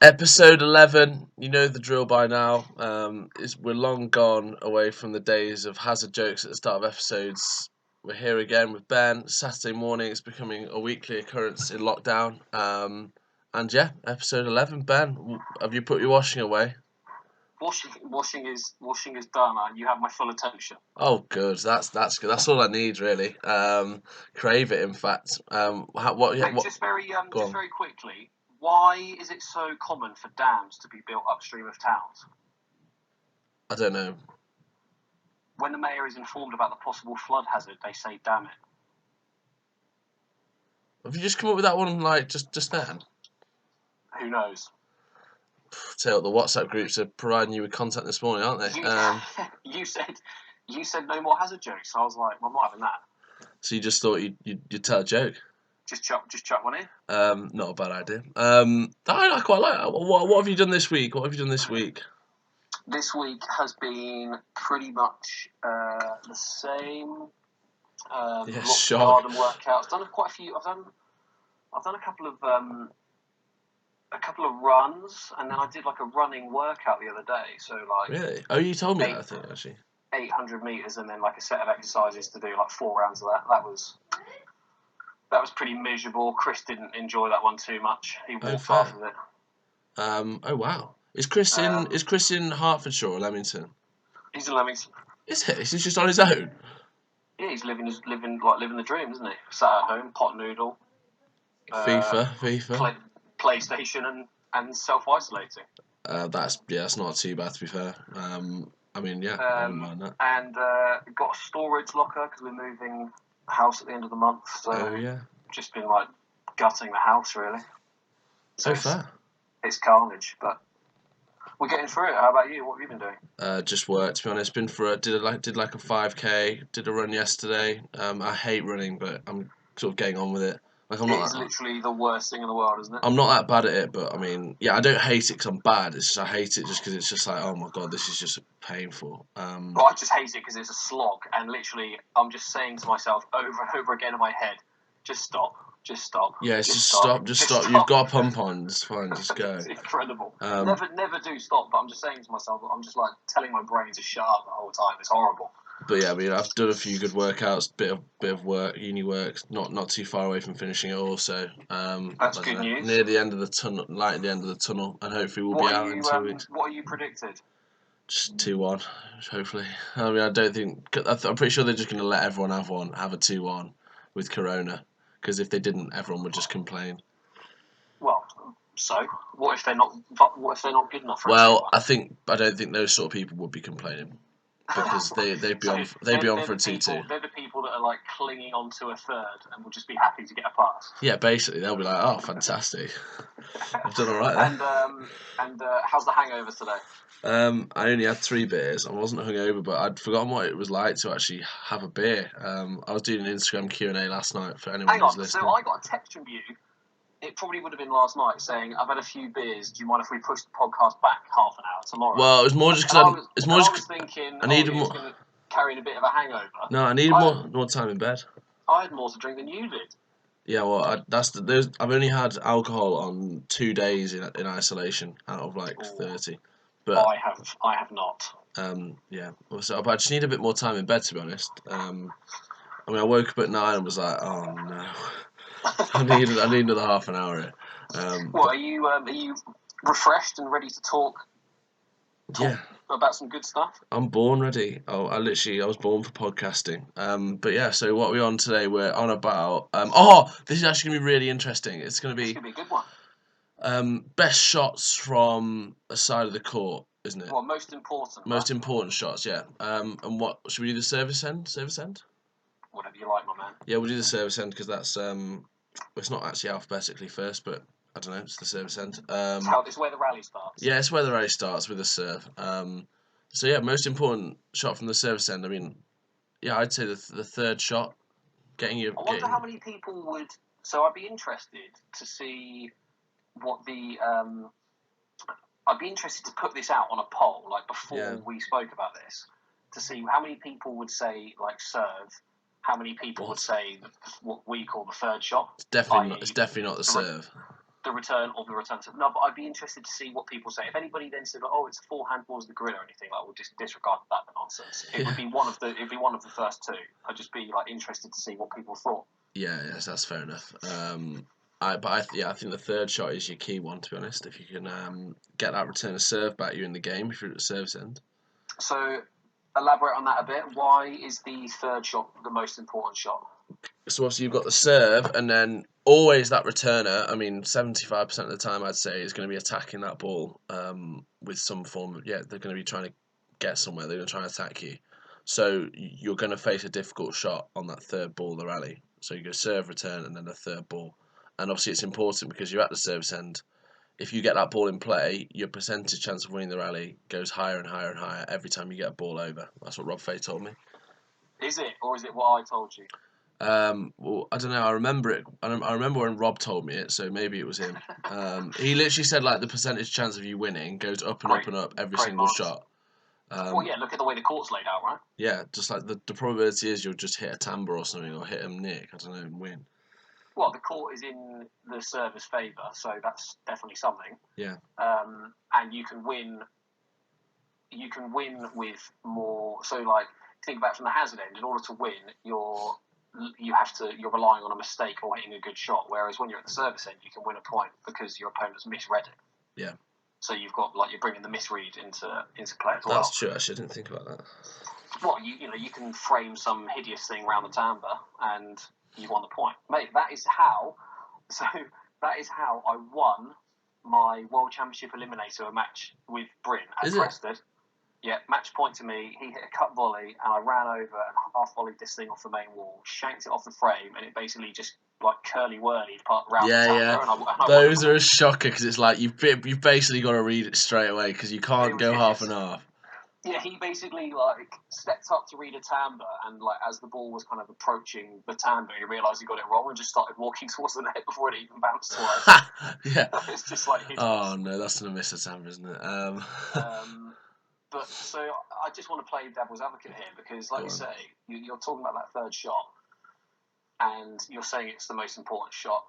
Episode 11, you know the drill by now. We're long gone away from the days of hazard jokes at the start of episodes. We're here again with Ben. Saturday morning, it's becoming a weekly occurrence in lockdown. And yeah, episode 11. Ben, have you put your washing away? Washing is done, and you have my full attention. Oh, good. That's good. That's all I need, really. Crave it, in fact. Just very quickly, why is it so common for dams to be built upstream of towns? I don't know. When the mayor is informed about the possible flood hazard, they say, "Damn it." Have you just come up with that one like just then? Who knows? Tell the WhatsApp groups are providing you with content this morning, aren't they? You said no more hazard jokes. So I was like, well, I'm not having that. So you just thought you'd tell a joke? Just chuck one in. Not a bad idea. I quite like that. What have you done this week? This week has been pretty much the same. Lots of garden workouts. Done quite a few. I've done a couple of runs, and then I did like a running workout the other day. So like, really? Oh, you told me that, I think, actually. 800 meters, and then like a set of exercises to do like 4 rounds of that. That was pretty miserable. Chris didn't enjoy that one too much. He walked half of it. Oh wow. Is Chris in Hertfordshire or Leamington? He's in Leamington. Is he? He's just on his own. Yeah, he's living the dream, isn't he? Sat at home, pot noodle, FIFA, PlayStation, and self-isolating. That's not too bad, to be fair. I wouldn't mind that. And got a storage locker because we're moving house at the end of the month. So just been like gutting the house really. So fair. It's carnage, but we're getting through it. How about you? What have you been doing? Just work, to be honest. Been for did like a 5k. Did a run yesterday. I hate running, but I'm sort of getting on with it. Like It's literally the worst thing in the world, isn't it? I'm not that bad at it, but I mean, yeah, I don't hate it because I'm bad. It's just I hate it just because it's just like, oh my god, this is just painful. Well, I just hate it because it's a slog, and literally, I'm just saying to myself over and over again in my head, just stop. Yeah, just stop. You've got a pump on. It's fine. Just go. It's incredible. Never do stop. But I'm just saying to myself, I'm just like telling my brain to shut up the whole time. It's horrible. But yeah, I mean, I've done a few good workouts, bit of work, uni work, not too far away from finishing it all. So that's good news. Near the end of the tunnel, light at the end of the tunnel, and hopefully we'll be out in 2 weeks. What are you predicted? Just 2-1, hopefully. I mean, I don't think. I'm pretty sure they're just going to let everyone have a 2-1 with Corona, because if they didn't, everyone would just complain. Well, so what if they're not good enough? Well, I don't think those sort of people would be complaining. Because they'd be on for a 2-2. They're the people that are like clinging on to a third and will just be happy to get a pass. Yeah, basically they'll be like, "Oh, fantastic, I've done all right there." And how's the hangover today? I only had 3 beers. I wasn't hungover, but I'd forgotten what it was like to actually have a beer. I was doing an Instagram Q&A last night for anyone who's listening. So I got a text from you. It probably would have been last night saying, "I've had a few beers. Do you mind if we push the podcast back half an hour tomorrow?" Well, it was more just because I was thinking I needed more. Carrying a bit of a hangover. No, I needed more time in bed. I had more to drink than you did. Yeah, well, I've only had alcohol on 2 days in isolation out of like 30. But I have not. Yeah. So I just need a bit more time in bed, to be honest. I mean, I woke up at 9 and was like, oh no. I need another half an hour. Are you refreshed and ready to talk about some good stuff? I'm born ready. I was born for podcasting. But yeah, so what are we on today? We're on about this is actually gonna be really interesting. It's gonna be a good one. Best shots from a side of the court, isn't it? Well, most important. Most important shots, yeah. And what should we do? The service end? Whatever you like, my man. Yeah, we'll do the service end because that's it's not actually alphabetically first, but I don't know. It's the service end. It's where the rally starts. Yeah, it's where the rally starts with a serve. So yeah, most important shot from the service end. I mean, yeah, I'd say the third shot, getting you. I wonder how many people would. So I'd be interested to see what the. I'd be interested to put this out on a poll, like before we spoke about this, to see how many people would say like serve. How many people would say what we call the third shot? It's definitely not the serve. the return of the return. No, but I'd be interested to see what people say. If anybody then said, "Oh, it's 4 handballs of the gorilla" or anything, I would just disregard that nonsense. It would be one of the first two. I'd just be like interested to see what people thought. Yeah, yes, that's fair enough. I think the third shot is your key one. To be honest, if you can get that return of serve back, you're in the game. If you're at the service end. So, elaborate on that a bit. Why is the third shot the most important shot? So obviously you've got the serve, and then always that returner. I mean, 75% of the time I'd say is going to be attacking that ball with some form of they're going to be trying to get somewhere. They're going to try and attack you. So you're going to face a difficult shot on that third ball of the rally. So you go serve, return, and then the third ball. And obviously it's important because you're at the service end. If you get that ball in play, your percentage chance of winning the rally goes higher and higher and higher every time you get a ball over. That's what Rob Fay told me. Is it, or is it what I told you? Well, I don't know. I remember it. I remember when Rob told me it, so maybe it was him. He literally said like the percentage chance of you winning goes up and up and up every single shot. Well, yeah. Look at the way the court's laid out, right? Yeah, just like the probability is you'll just hit a timbre or something, or hit a nick. I don't know, and win. Well, the court is in the server's favour, so that's definitely something. Yeah. And you can win. You can win with more. So, like, think about it from the hazard end. In order to win, you're relying on a mistake or hitting a good shot. Whereas when you're at the service end, you can win a point because your opponent's misread it. Yeah. So you've got you're bringing the misread into play as well. That's true. Actually, I didn't think about that. Well, you can frame some hideous thing around the timbre and you've won the point, mate. That is how I won my World Championship Eliminator match with Bryn at Preston. Yeah, match point to me. He hit a cut volley, and I ran over and half volleyed this thing off the main wall, shanked it off the frame, and it basically just like curly whirly around the timbre. Yeah. And I Those are a shocker because it's like you've basically got to read it straight away because you can't go half and half. Yeah, he basically like stepped up to read a timbre, and like as the ball was kind of approaching the timbre, he realised he got it wrong and just started walking towards the net before it even bounced twice. Yeah, it's just like hideous. Oh no, that's gonna miss a timbre, isn't it? But so I just want to play devil's advocate here because, like you say, you're talking about that third shot, and you're saying it's the most important shot.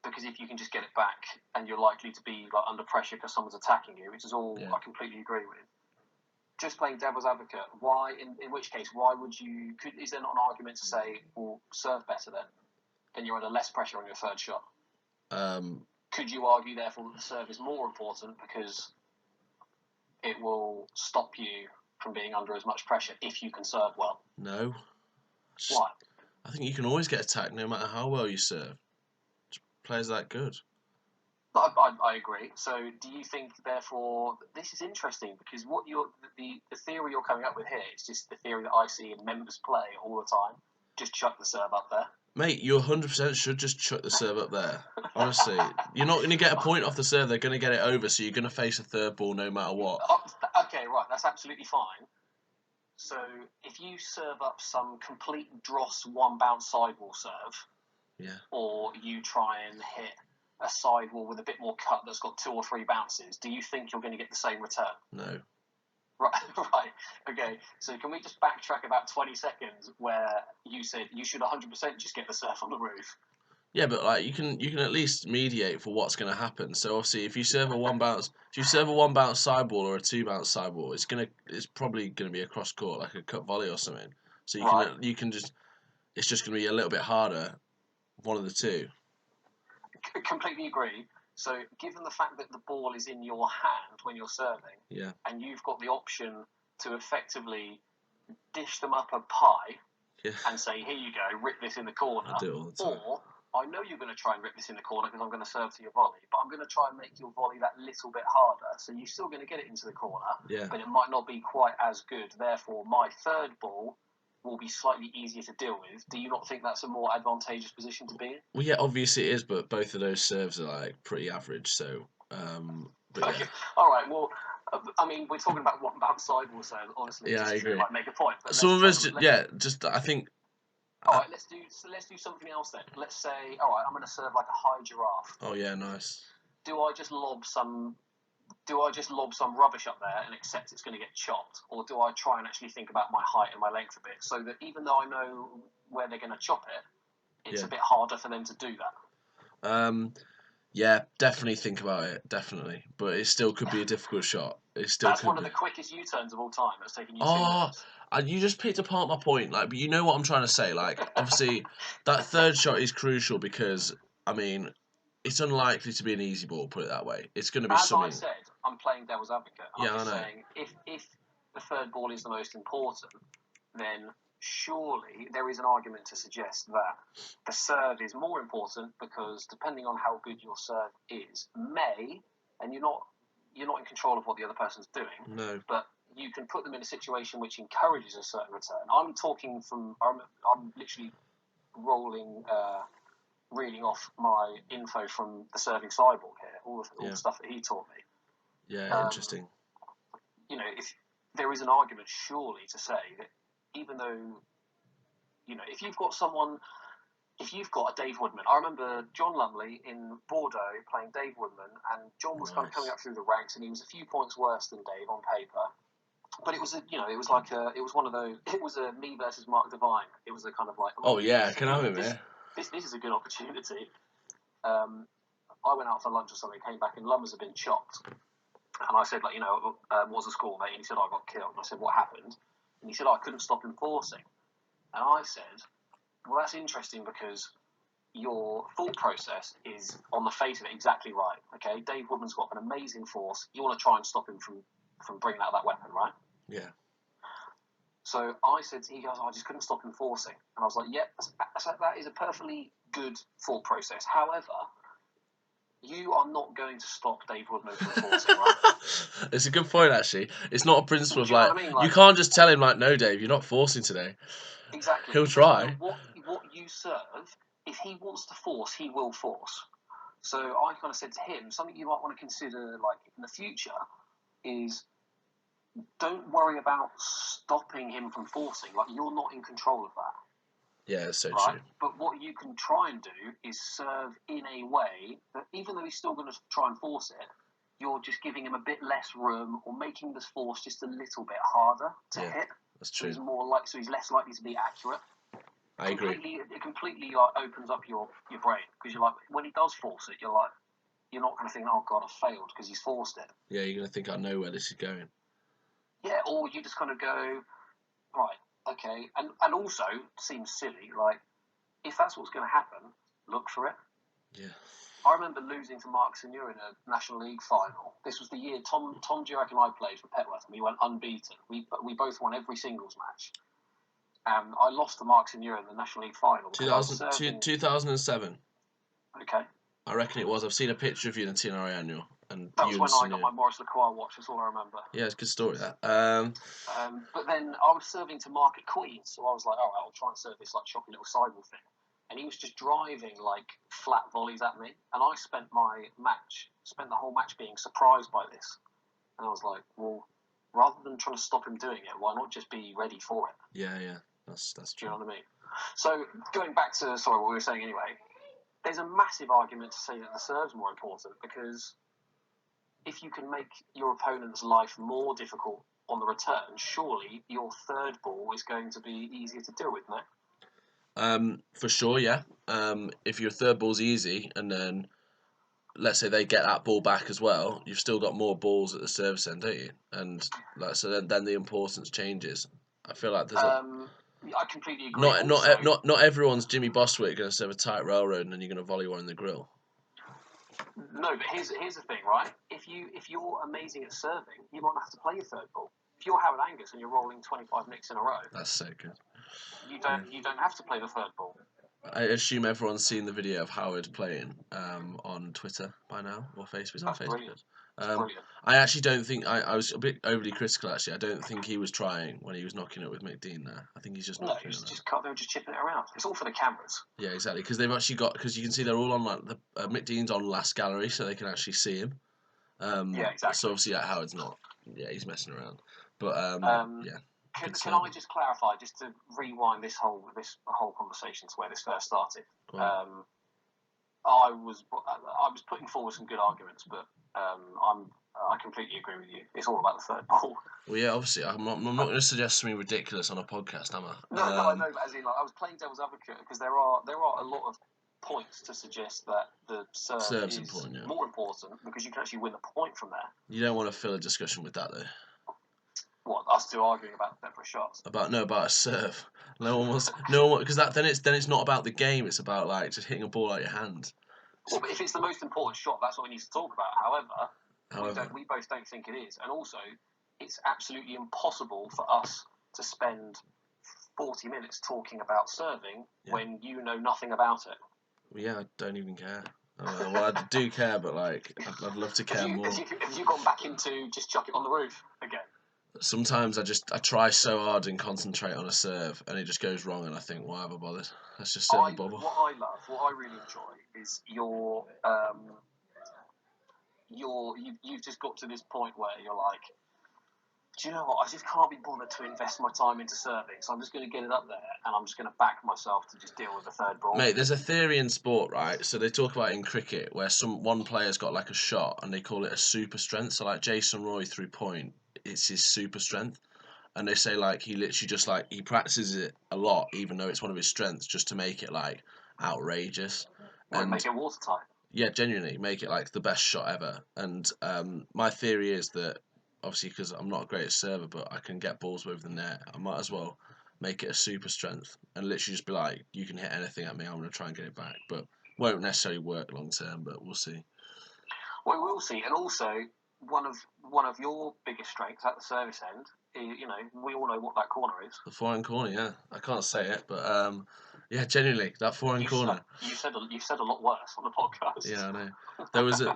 Because if you can just get it back, and you're likely to be like under pressure because someone's attacking you, which is all I completely agree with. Just playing devil's advocate, why? In which case, why would you? Is there not an argument to say, well, serve better then you're under less pressure on your third shot? Could you argue therefore that the serve is more important because it will stop you from being under as much pressure if you can serve well? No. Why? I think you can always get attacked no matter how well you serve. Players that good. I agree. So, do you think, therefore, this is interesting because what the theory you're coming up with here is just the theory that I see in members play all the time. Just chuck the serve up there. Mate, you 100% should just chuck the serve up there. Honestly, you're not going to get a point off the serve. They're going to get it over, so you're going to face a third ball no matter what. Okay, right. That's absolutely fine. So, if you serve up some complete dross one bounce sidewall serve, or you try and hit a sidewall with a bit more cut that's got 2 or 3 bounces, do you think you're going to get the same return? No. Right. Okay. So can we just backtrack about 20 seconds where you said you should 100% just get the serve on the roof? Yeah, but like you can at least mediate for what's going to happen. So obviously, if you serve a one bounce sideball or a 2 bounce sideball, it's probably gonna be a cross court like a cut volley or something. So it's just gonna be a little bit harder, one of the two. Completely agree. So given the fact that the ball is in your hand when you're serving, and you've got the option to effectively dish them up a pie and say, here you go, rip this in the corner. I do it all the time. Or I know you're going to try and rip this in the corner because I'm going to serve to your volley, but I'm going to try and make your volley that little bit harder. So you're still going to get it into the corner, but it might not be quite as good. Therefore, my third ball will be slightly easier to deal with. Do you not think that's a more advantageous position to be in? Well, yeah, obviously it is, but both of those serves are like pretty average. So, Okay. All right. Well, I mean, we're talking about one bounce sidewall, so honestly, I agree. Might make a point. But some of us, I think. All right, let's do something else then. Let's say, all right, I'm going to serve like a high giraffe. Oh yeah, nice. Do I just lob some rubbish up there and accept it's going to get chopped, or do I try and actually think about my height and my length a bit, so that even though I know where they're going to chop it, it's a bit harder for them to do that? Yeah, definitely think about it, definitely. But it still could be a difficult shot. It still That's could one be. of the quickest U-turns of all time. That's taken you 2 Oh, minutes. and you just picked apart my point. Like, but you know what I'm trying to say. Like, obviously, that third shot is crucial because, I mean, it's unlikely to be an easy ball. Put it that way. It's going to be As I something. said, I'm playing devil's advocate. Yeah, I'm just I know. saying, if the third ball is the most important, then surely there is an argument to suggest that the serve is more important because depending on how good your serve is, and you're not in control of what the other person's doing. No. But you can put them in a situation which encourages a certain return. I'm talking from. I'm literally reading off my info from the serving cyborg here, all the stuff that he taught me. Yeah, interesting. You know, if there is an argument surely to say that even though, you know, if you've got a Dave Woodman, I remember John Lumley in Bordeaux playing Dave Woodman, and John was kind of coming up through the ranks, and he was a few points worse than Dave on paper. But it was a me versus Mark Devine. It was a kind of like, oh yeah, can I have it, man? This is a good opportunity. I went out for lunch or something, came back, and Lummers had been chopped. And I said, like, what's the score, mate? And he said, I got killed. And I said, what happened? And he said, I couldn't stop him forcing. And I said, well, that's interesting because your thought process is, on the face of it, exactly right. Okay, Dave Woodman's got an amazing force. You want to try and stop him from bringing out that weapon, right? Yeah. So I said, he goes, I just couldn't stop him forcing. And I was like, yep, that is a perfectly good thought process. However, you are not going to stop Dave Woodman from forcing, right? It's a good point, actually. It's not a principle of like, I mean? You can't just tell him, like, no, Dave, you're not forcing today. Exactly. He'll try. What you serve, if he wants to force, he will force. So I kind of said to him, something you might want to consider, like, in the future is don't worry about stopping him from forcing. Like, you're not in control of that. Yeah, it's so right? true. But what you can try and do is serve in a way that even though he's still going to try and force it, you're just giving him a bit less room or making this force just a little bit harder to hit. That's true. So he's less likely to be accurate. I agree. It completely like opens up your brain because you're like, when he does force it, you're not going to think, oh God, I failed because he's forced it. Yeah, you're going to think, I know where this is going. Yeah, or you just kind of go, right, okay, and also seems silly, like, if that's what's going to happen, look for it. Yeah. I remember losing to Mark Senior in a National League final. This was the year Tom Durack and I played for Petworth, and we went unbeaten. We both won every singles match. I lost to Mark Senior in the National League final. 2007. Okay. I reckon it was. I've seen a picture of you in the TNRA annual. And that was when I got my Maurice Lacroix watch, that's all I remember. Yeah, it's a good story, that. But then I was serving to Mark at Queen's, so I was like, all right, I'll try and serve this like shocking little sideball thing. And he was just driving like flat volleys at me, and I spent the whole match being surprised by this. And I was like, well, rather than trying to stop him doing it, why not just be ready for it? Yeah, that's true. Do you know what I mean? So going back to what we were saying anyway, there's a massive argument to say that the serve's more important because if you can make your opponent's life more difficult on the return, surely your third ball is going to be easier to deal with, no? For sure, yeah. If your third ball's easy, and then let's say they get that ball back as well, you've still got more balls at the service end, don't you? And so then the importance changes. I feel like there's I completely agree. Not everyone's Jimmy Bostwick going to serve a tight railroad and then you're going to volley one in the grill. No, but here's the thing, right? If you're amazing at serving, you might not have to play your third ball. If you're Howard Angus and you're rolling 25 nicks in a row, that's so good. You don't have to play the third ball. I assume everyone's seen the video of Howard playing on Twitter by now, or Facebook. That's on Facebook. Brilliant. I actually don't think I was a bit overly critical. Actually, I don't think he was trying when he was knocking it with Mick Dean there. I think he's just knocking it. They were just chipping it around. It's all for the cameras. Yeah, exactly. Because they've actually got you can see they're all on like the Mick Dean's on last gallery, so they can actually see him. Yeah, exactly. So obviously, Howard's not. Yeah, he's messing around. But yeah. Can I just clarify, just to rewind this whole conversation to where this first started? I was putting forward some good arguments, but I completely agree with you. It's all about the third ball. Well, yeah, obviously, I'm not going to suggest something ridiculous on a podcast, am I? No, I know. But as in, like, I was playing devil's advocate because there are a lot of points to suggest that the serve is more important because you can actually win the point from there. You don't want to fill a discussion with that, though. What, us two arguing about separate shots? About a serve. No one because then it's not about the game. It's about like just hitting a ball out of your hand. Well, but if it's the most important shot, that's what we need to talk about. However, we both don't think it is, and also it's absolutely impossible for us to spend 40 minutes talking about serving when you know nothing about it. Well, yeah, I don't even care. Well, I do care, but like, I'd love to care more. Have you gone back into just chuck it on the roof again? Sometimes I try so hard and concentrate on a serve, and it just goes wrong, and I think, why have I bothered? Let's just serve the bubble. What I really enjoy is you've just got to this point where you're like, do you know what? I just can't be bothered to invest my time into serving, so I'm just going to get it up there, and I'm just going to back myself to just deal with the third ball. Mate, there's a theory in sport, right? So they talk about it in cricket, where one player's got like a shot, and they call it a super strength. So like Jason Roy through point, it's his super strength, and they say like he literally just like he practices it a lot, even though it's one of his strengths, just to make it like outrageous. And make it watertight. Yeah, genuinely make it like the best shot ever. And my theory is that, obviously, because I'm not a great server, but I can get balls over the net, I might as well make it a super strength and literally just be like, you can hit anything at me, I'm going to try and get it back. But won't necessarily work long term, but we'll see. Well, we'll see. And also, one of your biggest strengths at the service end is, we all know what that corner is. The forehand corner, yeah. I can't say it, but yeah, genuinely, that forehand corner. You've said a lot worse on the podcast. Yeah, I know.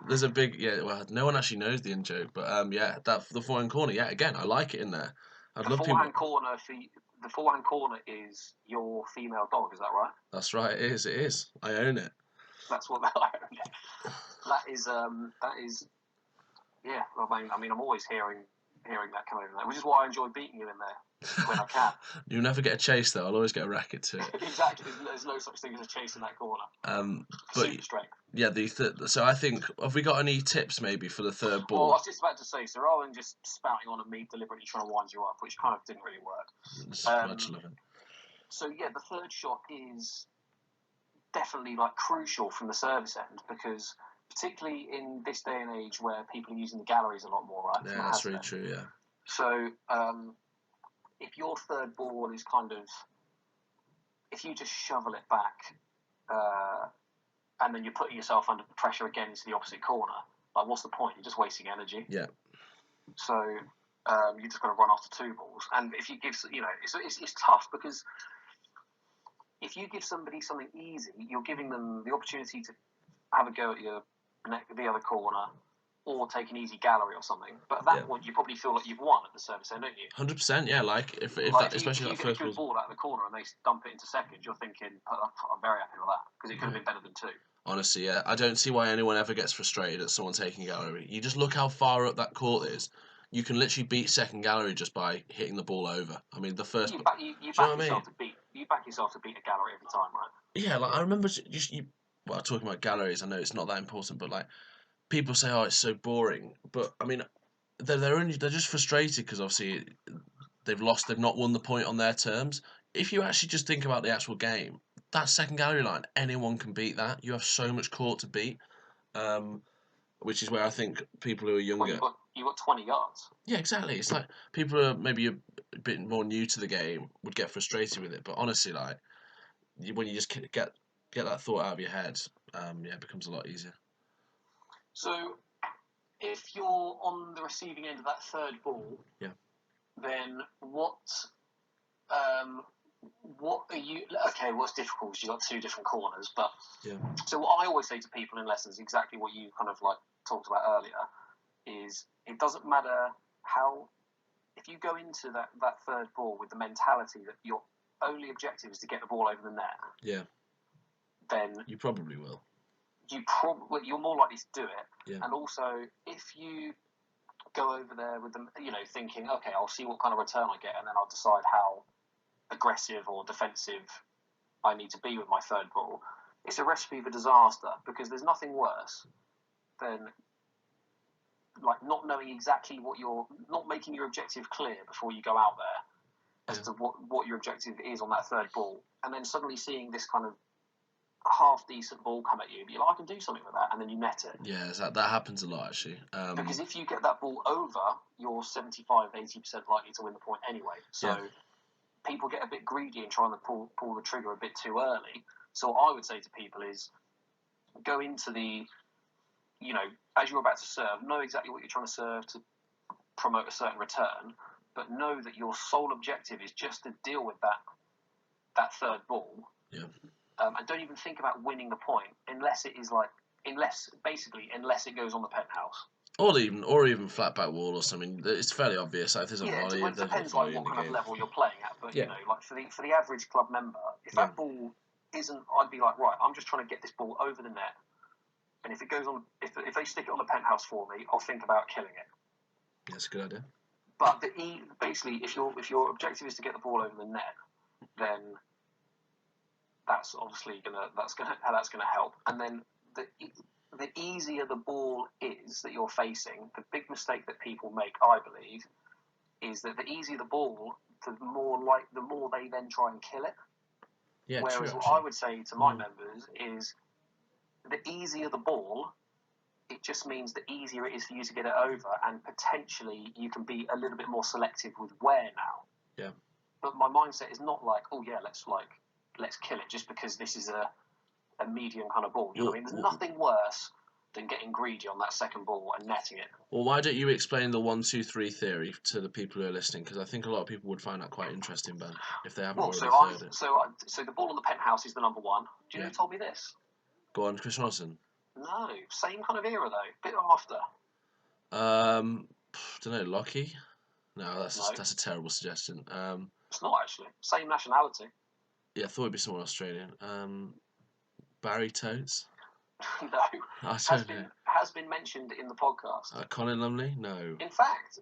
There's a big well, no one actually knows the in joke, but yeah, the forehand corner. Yeah, again, I like it in there. The forehand corner is your female dog. Is that right? That's right. It is. It is. I own it. That's what I own it. That is. Yeah. I mean, I'm always hearing that come over there, which is why I enjoy beating you in there when I can. You'll never get a chase though. I'll always get a racket to it. Exactly. There's no such thing as a chase in that corner. But super strength. Yeah, so I think, have we got any tips maybe for the third ball? Well, I was just about to say, so rather than just spouting on and me deliberately trying to wind you up, which kind of didn't really work. Much living. So yeah, the third shot is definitely like crucial from the service end, because particularly in this day and age where people are using the galleries a lot more, right? Yeah, that's really true, yeah. So if your third ball is if you just shovel it back, and then you're putting yourself under pressure again into the opposite corner, like what's the point? You're just wasting energy. Yeah. So you're just going to run after two balls. And if you give, it's tough, because if you give somebody something easy, you're giving them the opportunity to have a go at the other corner, or take an easy gallery or something. But at that point, you probably feel like you've won at the service end, don't you? 100%, yeah. Like if you get a good ball out of the corner and they dump it into second, you're thinking, I'm very happy with that, because it could have been better than two. Honestly, yeah. I don't see why anyone ever gets frustrated at someone taking gallery. You just look how far up that court is. You can literally beat second gallery just by hitting the ball over. I mean, the first. You back yourself to beat a gallery every time, right? Yeah, like I remember talking about galleries. I know it's not that important, but like people say, "Oh, it's so boring." But I mean, they're just frustrated because obviously they've not won the point on their terms. If you actually just think about the actual game, that second gallery line, anyone can beat that. You have so much court to beat, which is where I think people who are younger. Well, you got 20 yards. Yeah, exactly. It's like people who are maybe a bit more new to the game would get frustrated with it, but honestly, like when you just get that thought out of your head, it becomes a lot easier. So, if you're on the receiving end of that third ball, then what are you? Okay, what's difficult is you've got two different corners, but so what I always say to people in lessons, exactly what you kind of like talked about earlier, is it doesn't matter if you go into that third ball with the mentality that your only objective is to get the ball over the net, then you probably will. You're more likely to do it. Yeah. And also, if you go over there with them, thinking, okay, I'll see what kind of return I get, and then I'll decide how aggressive or defensive I need to be with my third ball, it's a recipe for disaster, because there's nothing worse than like not knowing exactly not making your objective clear before you go out there as to what your objective is on that third ball, and then suddenly seeing this kind of half decent ball come at you, but you're like, I can do something with that, and then you net it. Yeah, that happens a lot actually. Because if you get that ball over, you're 75-80% likely to win the point anyway. So people get a bit greedy and trying to pull the trigger a bit too early. So what I would say to people is go into the, as you're about to serve, know exactly what you're trying to serve to promote a certain return, but know that your sole objective is just to deal with that third ball. Yeah. And don't even think about winning the point unless it goes on the penthouse. Or even flat back wall or something. It's fairly obvious. Like, if there's a volley, it depends like what kind of level you're playing at. But like for the average club member, if that ball isn't, I'd be like, right, I'm just trying to get this ball over the net, and if it goes on, if they stick it on the penthouse for me, I'll think about killing it. That's a good idea. But basically, if your objective is to get the ball over the net, then that's obviously gonna help. And then the easier the ball is that you're facing, the big mistake that people make, I believe, is that the easier the ball, the more they then try and kill it. Yeah, Whereas true, what I would say to my members is, the easier the ball, it just means the easier it is for you to get it over, and potentially you can be a little bit more selective with where now. Yeah. But my mindset is not like, oh yeah, let's kill it just because this is a medium kind of ball. You know what I mean? There's nothing worse than getting greedy on that second ball and netting it. Well, why don't you explain the 1-2-3 theory to the people who are listening? Because I think a lot of people would find that quite interesting, Ben, if they haven't already heard it. So the ball on the penthouse is the number one. Do you know who told me this? Go on, Chris Ronson. No, same kind of era though, bit after. Don't know, Lockie? No, that's a terrible suggestion. It's not actually. Same nationality. Yeah, I thought it'd be someone Australian. Barry Totes? No. Has been mentioned in the podcast. Colin Lumley? No. In fact,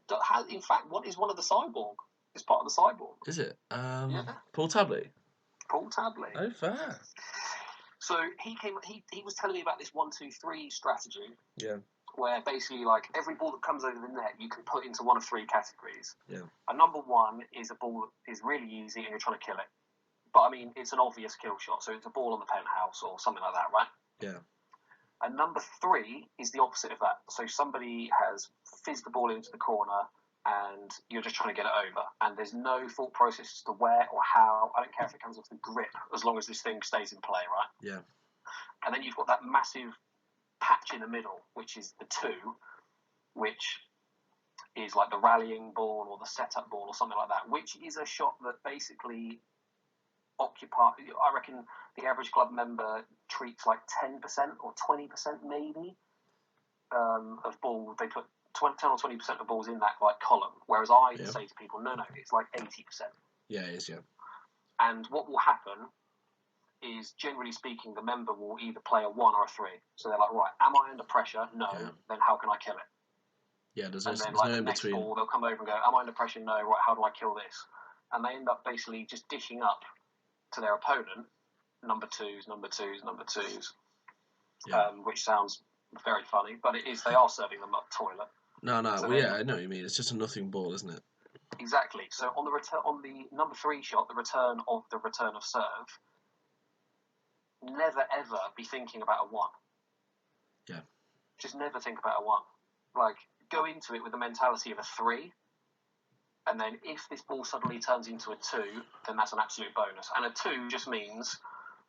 what is one of the Cyborg? Is part of the Cyborg. Is it? Yeah. Paul Tabley? Paul Tabley. Oh, fair. So he was telling me about this 1-2-3 strategy. Yeah. Where basically, like, every ball that comes over the net, you can put into one of three categories. Yeah. And number one is a ball that is really easy and you're trying to kill it. But, I mean, it's an obvious kill shot, so it's a ball on the penthouse or something like that, right? Yeah. And number three is the opposite of that. So somebody has fizzed the ball into the corner and you're just trying to get it over. And there's no thought process as to where or how. I don't care if it comes off the grip, as long as this thing stays in play, right? Yeah. And then you've got that massive patch in the middle, which is the two, which is like the rallying ball or the setup ball or something like that, which is a shot that basically I reckon the average club member treats like 10% or 20% maybe of ball. They put 10 or 20% of balls in that like column, whereas I say to people, no, it's like 80%. Yeah, it is, yeah. And what will happen is, generally speaking, the member will either play a 1 or a 3. So they're like, right, am I under pressure? No. Yeah. Then how can I kill it? Yeah, there's no in next between. Ball, they'll come over and go, am I under pressure? No. Right, how do I kill this? And they end up basically just dishing up to their opponent number twos, yeah. Which sounds very funny, but it is. They are serving them up toilet. No. So well, yeah, I know what you mean. It's just a nothing ball, isn't it? Exactly. So on the number 3 shot, the return of serve, never ever be thinking about a 1. Yeah. Just never think about a 1. Like, go into it with the mentality of a 3. And then if this ball suddenly turns into a 2, then that's an absolute bonus. And a 2 just means,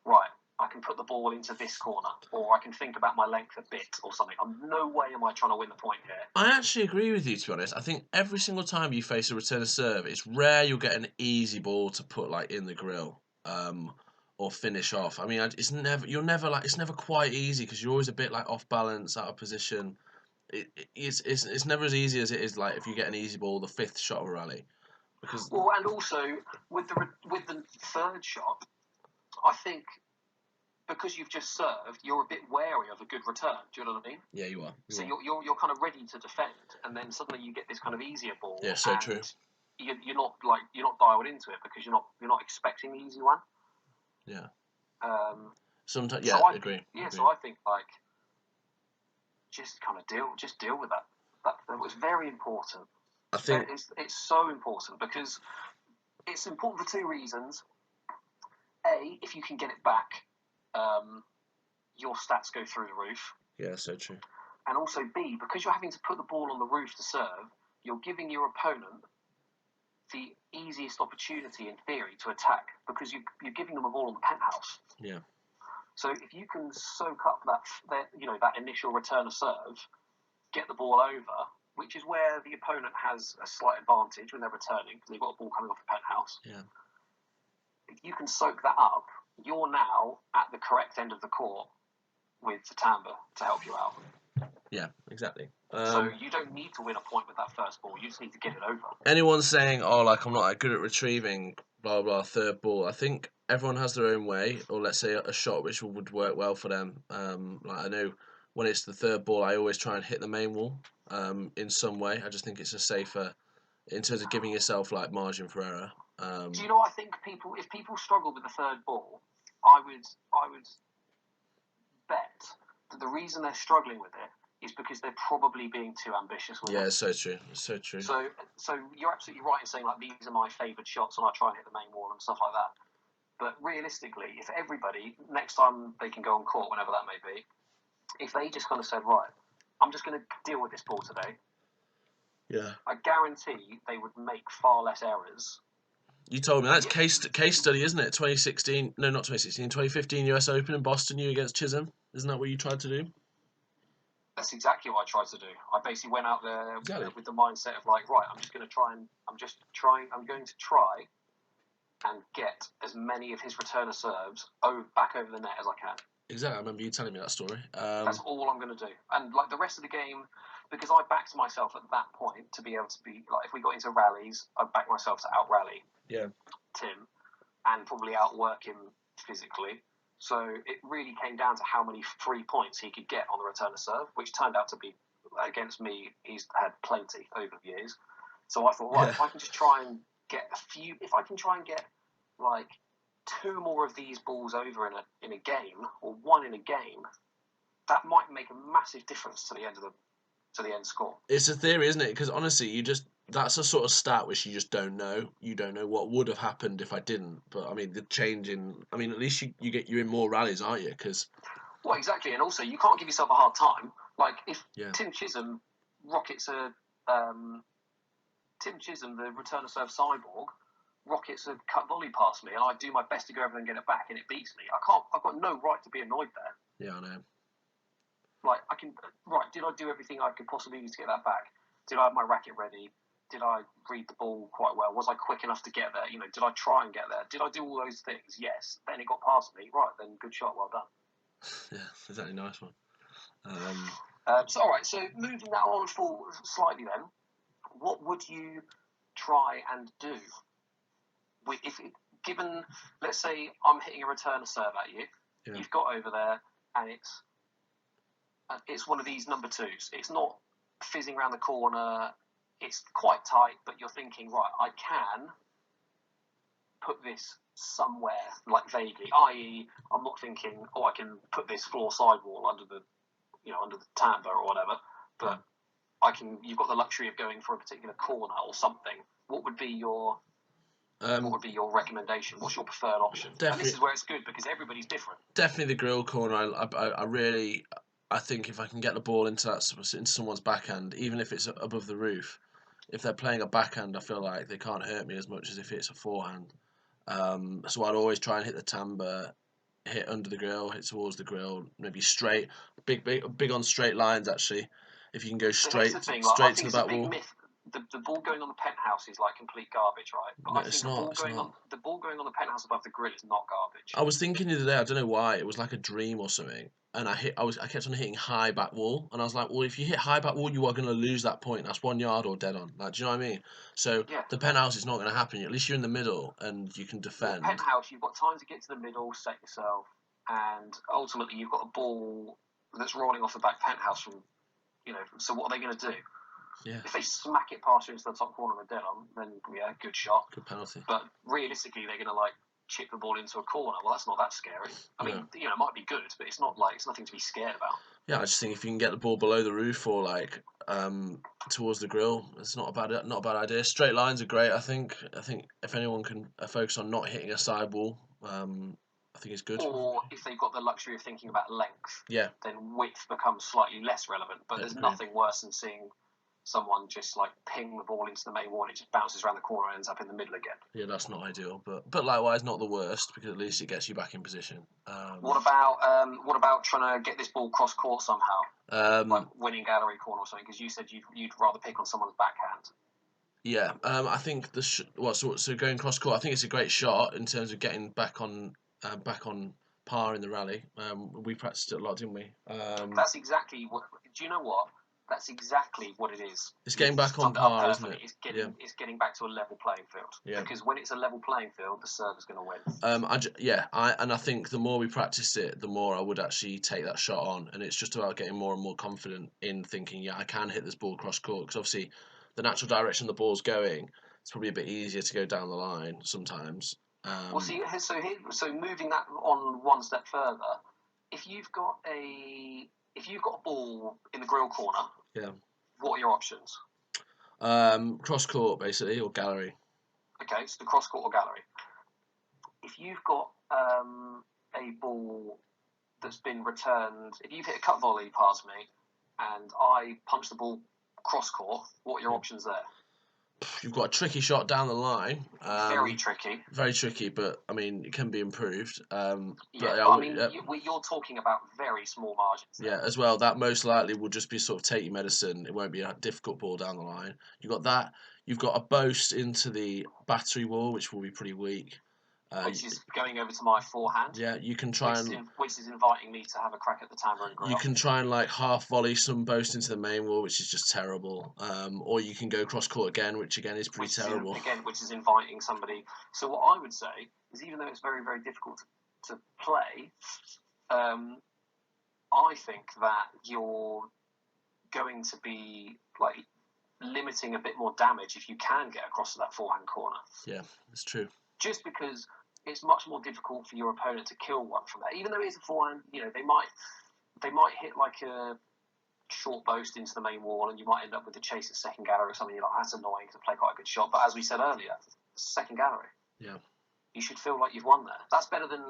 right, I can put the ball into this corner, or I can think about my length a bit, or something. No way am I trying to win the point here. I actually agree with you, to be honest. I think every single time you face a return of serve, it's rare you'll get an easy ball to put like in the grill, or finish off. I mean, it's never quite easy because you're always a bit like off balance, out of position. It's never as easy as it is like if you get an easy ball, the 5th shot of a rally. Well, and also with the 3rd shot, I think because you've just served, you're a bit wary of a good return. Do you know what I mean? Yeah, you are. You're kind of ready to defend, and then suddenly you get this kind of easier ball. Yeah, so true. You're not dialed into it because you're not expecting the easy one. Yeah. Sometimes, yeah, I agree. So I think like just kind of deal with that. That was very important. I think it's so important because it's important for 2 reasons. A, if you can get it back, your stats go through the roof. Yeah, so true. And also B, because you're having to put the ball on the roof to serve, you're giving your opponent the easiest opportunity in theory to attack because you're giving them a ball on the penthouse. Yeah. So if you can soak up that initial return of serve, get the ball over, which is where the opponent has a slight advantage when they're returning because they've got a ball coming off the penthouse. Yeah. If you can soak that up, you're now at the correct end of the court with the timbre to help you out. Yeah, exactly. So you don't need to win a point with that first ball. You just need to get it over. Anyone saying, "Oh, like I'm not that good at retrieving," blah blah, third ball. I think everyone has their own way, or let's say a shot which would work well for them. Like I know when it's the third ball, I always try and hit the main wall. In some way, I just think it's a safer in terms of giving yourself like margin for error. Do you know? I think if people struggle with the third ball, I would bet that the reason they're struggling with it is because they're probably being too ambitious with it. Yeah, it's so true. It's so true. So you're absolutely right in saying like these are my favoured shots and I try and hit the main wall and stuff like that. But realistically, if everybody next time they can go on court, whenever that may be, if they just kind of said, right, I'm just going to deal with this ball today. Yeah. I guarantee they would make far less errors. You told me that's case study, isn't it? 2016, no, not 2016, 2015 US Open in Boston, you against Chisholm. Isn't that what you tried to do? That's exactly what I tried to do. I basically went out there with the mindset of like, right, I'm going to try and get as many of his returner serves back over the net as I can. Exactly, I remember you telling me that story. That's all I'm going to do. And like the rest of the game, because I backed myself at that point to be able to be like, if we got into rallies, I'd back myself to out rally Tim and probably outwork him physically. So it really came down to how many free points he could get on the return of serve, which turned out to be, against me, he's had plenty over the years. So I thought, right, if I can just try and get if I can try and get like 2 more of these balls over in a game, or 1 in a game, that might make a massive difference to the end score. It's a theory, isn't it? Because honestly, that's a sort of stat which you just don't know. You don't know what would have happened if I didn't. But I mean, at least you're in more rallies, aren't you? Because well, exactly, and also you can't give yourself a hard time. Like if Tim Chisholm rockets the return of serve cyborg, rockets a cut volley past me, and I do my best to go over and get it back, and it beats me. I've got no right to be annoyed there. Yeah, I know. Like did I do everything I could possibly do to get that back? Did I have my racket ready? Did I read the ball quite well? Was I quick enough to get there? Did I try and get there? Did I do all those things? Yes. Then it got past me. Right, then good shot, well done. Yeah, exactly, nice one. So all right, so moving that on slightly then, what would you try and do? Given, let's say I'm hitting a return serve at you, you've got over there, and it's one of these number 2s. It's not fizzing around the corner. It's quite tight, but you're thinking, right, I can put this somewhere, like vaguely. I.e., I'm not thinking, I can put this floor sidewall under the timbre or whatever. But you've got the luxury of going for a particular corner or something. What would be your recommendation? What's your preferred option? And this is where it's good because everybody's different. Definitely the grill corner. I think if I can get the ball into someone's backhand, even if it's above the roof, if they're playing a backhand, I feel like they can't hurt me as much as if it's a forehand. So I'd always try and hit the timbre, hit under the grill, hit towards the grill, maybe straight. Big on straight lines actually. If you can go straight to the back wall. Myth. The ball going on the penthouse is like complete garbage, right? But No, I think the ball going on the penthouse above the grill is not garbage. I was thinking the other day, I don't know why, it was like a dream or something, and I kept on hitting high back wall, and I was like, well, if you hit high back wall, you are going to lose that point. That's 1 yard or dead on. Like, do you know what I mean? So the penthouse is not going to happen. At least you're in the middle and you can defend. Well, penthouse, you've got time to get to the middle, set yourself, and ultimately you've got a ball that's rolling off the back penthouse from, so what are they going to do? Yeah. If they smack it past you into the top corner of the dead on, then good shot. Good penalty. But realistically, they're going to chip the ball into a corner. Well, that's not that scary. I mean, it might be good, but it's nothing to be scared about. Yeah, I just think if you can get the ball below the roof or towards the grill, it's not a bad idea. Straight lines are great. I think if anyone can focus on not hitting a sidewall, I I think it's good. Or if they've got the luxury of thinking about length, Yeah. then width becomes slightly less relevant. But there's nothing worse than seeing someone just like ping the ball into the main wall and it just bounces around the corner and ends up in the middle again. Yeah, that's not ideal, but likewise not the worst, because at least it gets you back in position. What about trying to get this ball cross court somehow, like winning gallery corner or something? Because you said you'd rather pick on someone's backhand. Yeah, I think so going cross court, I think it's a great shot in terms of getting back on par in the rally. We practiced it a lot, didn't we? That's exactly what. Do you know what? That's exactly what it is. It's getting back on par, isn't it? It's getting back to a level playing field. Yeah. Because when it's a level playing field, the server's going to win. I think the more we practice it, the more I would actually take that shot on, and it's just about getting more and more confident in thinking, yeah, I can hit this ball cross court, because obviously the natural direction the ball's going, it's probably a bit easier to go down the line sometimes. So moving that on one step further, if you've got a ball in the grill corner, yeah, what are your options? Cross court basically, or gallery. Okay, so the cross court or gallery. If you've got a ball that's been returned, if you've hit a cut volley past me and I punch the ball cross court, what are your options there? You've got a tricky shot down the line. Very tricky. Very tricky, but I mean, it can be improved. You're talking about very small margins there. Yeah, as well, that most likely will just be sort of take your medicine. It won't be a difficult ball down the line. You've got that. You've got a boast into the battery wall, which will be pretty weak. Which is going over to my forehand. Yeah, you can try which is inviting me to have a crack at the tamarind grill. You can try and like half volley some boast into the main wall, which is just terrible. Or you can go cross court again, which again is pretty terrible. Which is inviting somebody. So what I would say is, even though it's very, very difficult to play, I think that you're going to be like limiting a bit more damage if you can get across to that forehand corner. Yeah, it's true. Just because it's much more difficult for your opponent to kill one from that. Even though it's a forehand, they might hit like a short boast into the main wall, and you might end up with a chase at second gallery or something. You're like, that's annoying to play quite a good shot. But as we said earlier, second gallery. Yeah. You should feel like you've won there. That's better than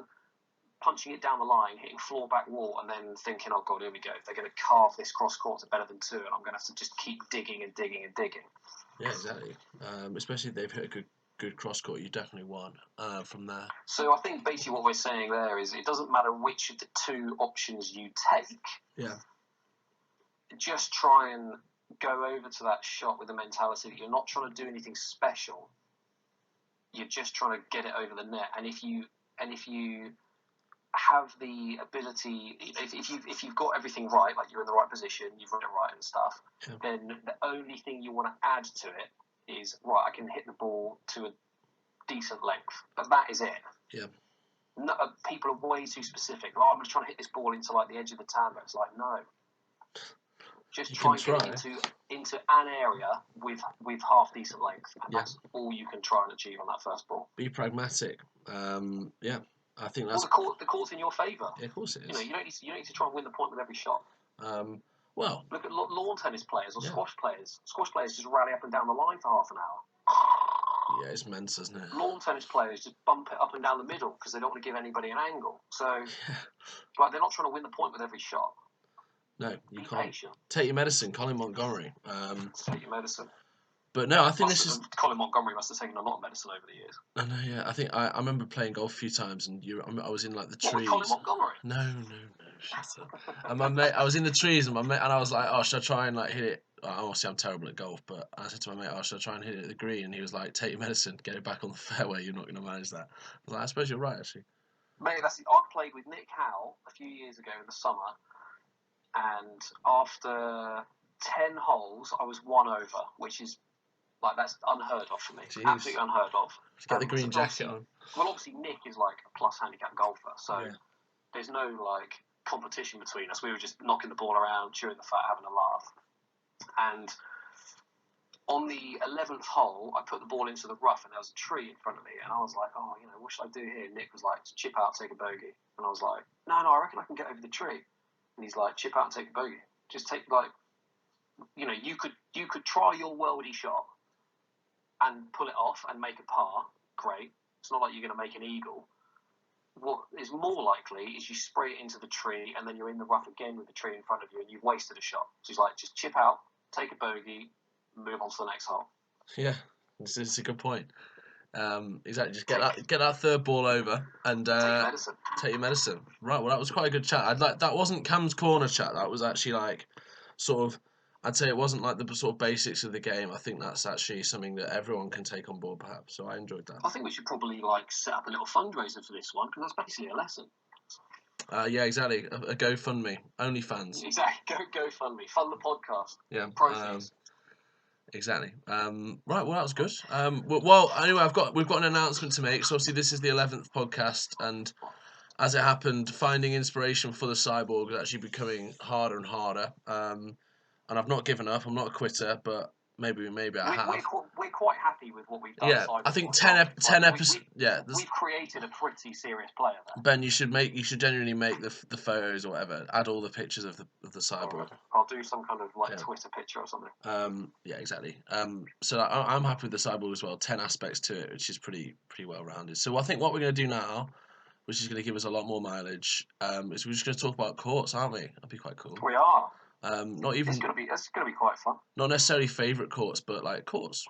punching it down the line, hitting floor back wall, and then thinking, oh god, here we go. They're going to carve this cross court to better than two, and I'm going to have to just keep digging and digging and digging. Yeah, exactly. Especially if they've hit a good cross court, you definitely won from there. So I think basically what we're saying there is it doesn't matter which of the two options you take. Yeah. Just try and go over to that shot with the mentality that you're not trying to do anything special. You're just trying to get it over the net. And if you have the ability, if you've got everything right, like you're in the right position, you've read it right and stuff, then the only thing you want to add to it is, right, I can hit the ball to a decent length. But that is it. Yeah. No, people are way too specific. Like, I'm just trying to hit this ball into like the edge of the tambo. It's like, no. Just try and get it into an area with half decent length. And that's all you can try and achieve on that first ball. Be pragmatic. Yeah. I think that's the court's in your favour. Yeah, of course it is. You don't need to try and win the point with every shot. Well, look at lawn tennis players or squash players. Squash players just rally up and down the line for half an hour. Yeah, it's mense, isn't it? Lawn tennis players just bump it up and down the middle because they don't want to give anybody an angle. So, like, they're not trying to win the point with every shot. No, you can't. Patient. Take your medicine, Colin Montgomery. Take your medicine. But no, I think Colin Montgomery must have taken a lot of medicine over the years. I know, yeah. I think I remember playing golf a few times, and I was in like the trees. What, Colin Montgomery? No, shut up. And my mate, I was in the trees, and I was like, oh, should I try and like hit it? Obviously, I'm terrible at golf, but I said to my mate, oh, should I try and hit it at the green? And he was like, take your medicine, get it back on the fairway. You're not going to manage that. I was like, I suppose you're right, actually. Mate, I played with Nick Howell a few years ago in the summer, and after 10 holes, I was 1 over, which is like, that's unheard of for me. Jeez. Absolutely unheard of. Get the green jacket on. Well, obviously Nick is like a plus handicap golfer, so there's no like competition between us. We were just knocking the ball around, chewing the fat, having a laugh. And on the 11th hole, I put the ball into the rough, and there was a tree in front of me, and I was like, oh, what should I do here? Nick was like, chip out, take a bogey. And I was like, no, I reckon I can get over the tree. And he's like, chip out and take a bogey. Just take, like, you could try your worldy shot and pull it off and make a par. Great. It's not like you're going to make an eagle. what is more likely is you spray it into the tree and then you're in the rough again with the tree in front of you and you've wasted a shot. So he's like, just chip out, take a bogey, move on to the next hole. Yeah, this is a good point. Exactly. Just get that third ball over and take your medicine. Right. Well, that was quite a good chat. That wasn't Cam's corner chat. That was actually like sort of. I'd say it wasn't like the sort of basics of the game. I think that's actually something that everyone can take on board, perhaps. So I enjoyed that. I think we should probably like set up a little fundraiser for this one because that's basically a lesson. Yeah, exactly. A GoFundMe, OnlyFans. Exactly. GoFundMe. Fund the podcast. Yeah. Proceeds. Exactly. Right. Well, that was good. Well, anyway, we've got an announcement to make. So obviously, this is the 11th podcast, and as it happened, finding inspiration for the Cyborg is actually becoming harder and harder. And I've not given up. I'm not a quitter, but maybe I have. We're quite happy with what we've done. Yeah, I think 10 episodes. Yeah, we've created a pretty serious player there. Ben, you should genuinely make the photos or whatever. Add all the pictures of the Cyborg. I'll do some kind of like Twitter picture or something. Yeah, exactly. So I'm happy with the Cyborg as well. 10 aspects to it, which is pretty well rounded. So I think what we're going to do now, which is going to give us a lot more mileage, is we're just going to talk about courts, aren't we? That'd be quite cool. We are. Not even. It's gonna be quite fun. Not necessarily favourite courts, but like courts.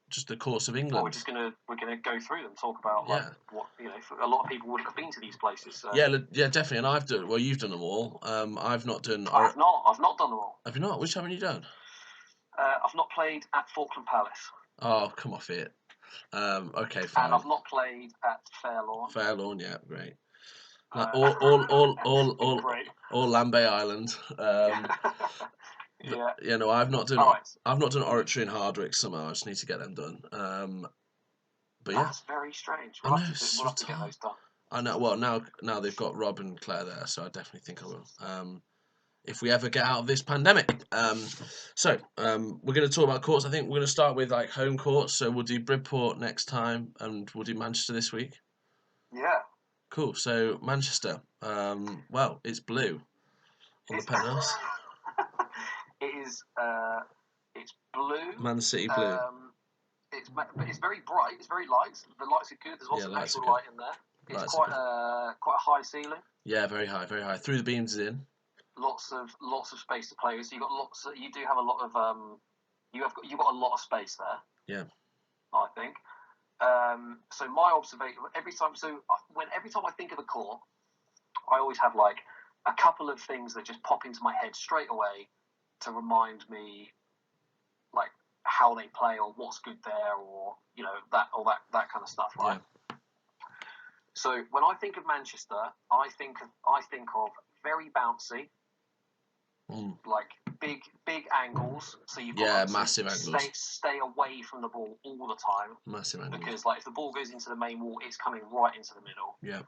Just the courts of England. Well, we're gonna go through them, talk about like what a lot of people wouldn't have been to these places. So. Yeah, definitely. And I've done. Well, you've done them all. I've not done. I've not done them all. Have you not? Which haven't you done? I've not played at Falkland Palace. Oh, come off it. Okay, fine. And I've not played at Fairlawn. Fairlawn, yeah, great. All Lambay Island. Yeah. Yeah, no, I've not done Oratory and Hardwick somehow. I just need to get them done. But yeah, that's very strange. We'll have to get those done. I know. Well, now they've got Rob and Claire there, so I definitely think I will. If we ever get out of this pandemic. So we're going to talk about courts. I think we're going to start with like home courts. So we'll do Bridport next time, and we'll do Manchester this week. Yeah. Cool. So Manchester. Well, it's blue on the penthouse. It is. It's blue. Man City blue. It's very bright. It's very light. The lights are good. There's lots of natural light in there. It's quite a high ceiling. Yeah, very high, very high. Through the beams in. Lots of space to play with. So you do have a lot of you've got a lot of space there. Yeah. I think. So my observation every time I think of a court, I always have like a couple of things that just pop into my head straight away to remind me like how they play or what's good there or that kind of stuff, right? Yeah. So when I think of Manchester, I think of very bouncy, like big angles. So you've got massive angles. Stay away from the ball all the time. Massive angles. Because like if the ball goes into the main wall, it's coming right into the middle. Yeah.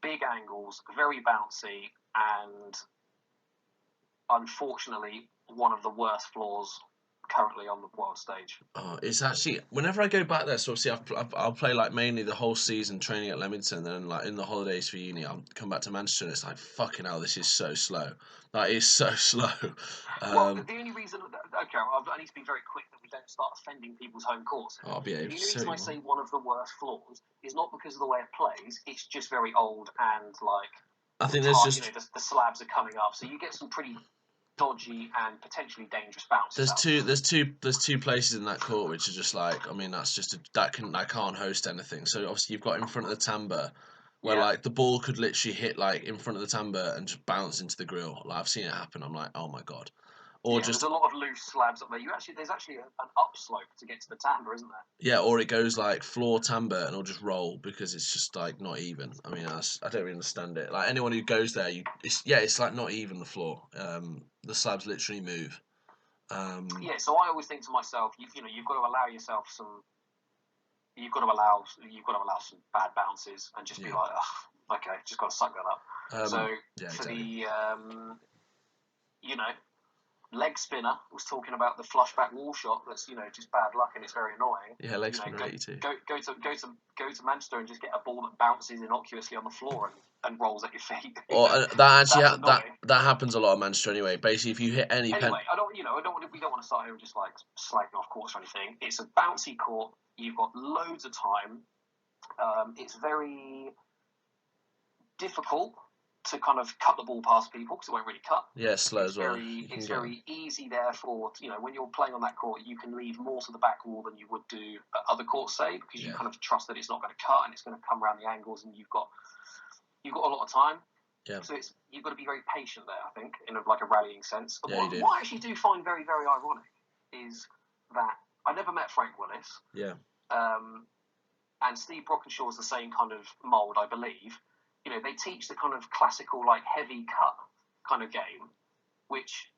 Big angles, very bouncy, and unfortunately one of the worst floors currently on the world stage. Oh, it's actually whenever I go back there. So obviously I'll play like mainly the whole season training at Leamington, and then like in the holidays for uni, I'll come back to Manchester, and it's like fucking hell, this is so slow. Like it's so slow. Well, the only reason, I need to be very quick that we don't start offending people's home courts. The only reason I say one of the worst floors is not because of the way it plays. It's just very old and like I think there's just the slabs are coming up, so you get some pretty dodgy and potentially dangerous bounces. There's two places in that court which are just like, I mean, that's just I can't host anything. So obviously you've got in front of the Tamber where like the ball could literally hit like in front of the Tamber and just bounce into the grill. Like I've seen it happen. I'm like, oh my god. Or there's a lot of loose slabs up there. There's actually an upslope to get to the Tamber, isn't there? Yeah, or it goes like floor Tamber and it'll just roll because it's just like not even. I mean, I don't really understand it. Like anyone who goes there, it's like not even the floor. The slabs literally move. So I always think to myself, you've got to allow yourself some. You've got to allow some bad bounces and just be like, oh, okay, just got to suck that up. For the leg spinner was talking about the flushback wall shot. That's just bad luck and it's very annoying. Yeah, leg spinner 82. Go to Manchester and just get a ball that bounces innocuously on the floor and rolls at your feet. Or that happens a lot in Manchester anyway. Basically, if you hit any we don't want to start here just like slagging off courts or anything. It's a bouncy court. You've got loads of time. It's very difficult to kind of cut the ball past people because it won't really cut. Yeah, it's slow as well. It's very easy, therefore, when you're playing on that court, you can leave more to the back wall than you would do at other courts, say, because you kind of trust that it's not going to cut and it's going to come around the angles, and you've got a lot of time. Yeah. So you've got to be very patient there, I think, in a rallying sense. But yeah, what I actually do find very, very ironic is that I never met Frank Willis. Yeah. And Steve Brockenshaw's is the same kind of mould, I believe. They teach the kind of classical, heavy cut kind of game, which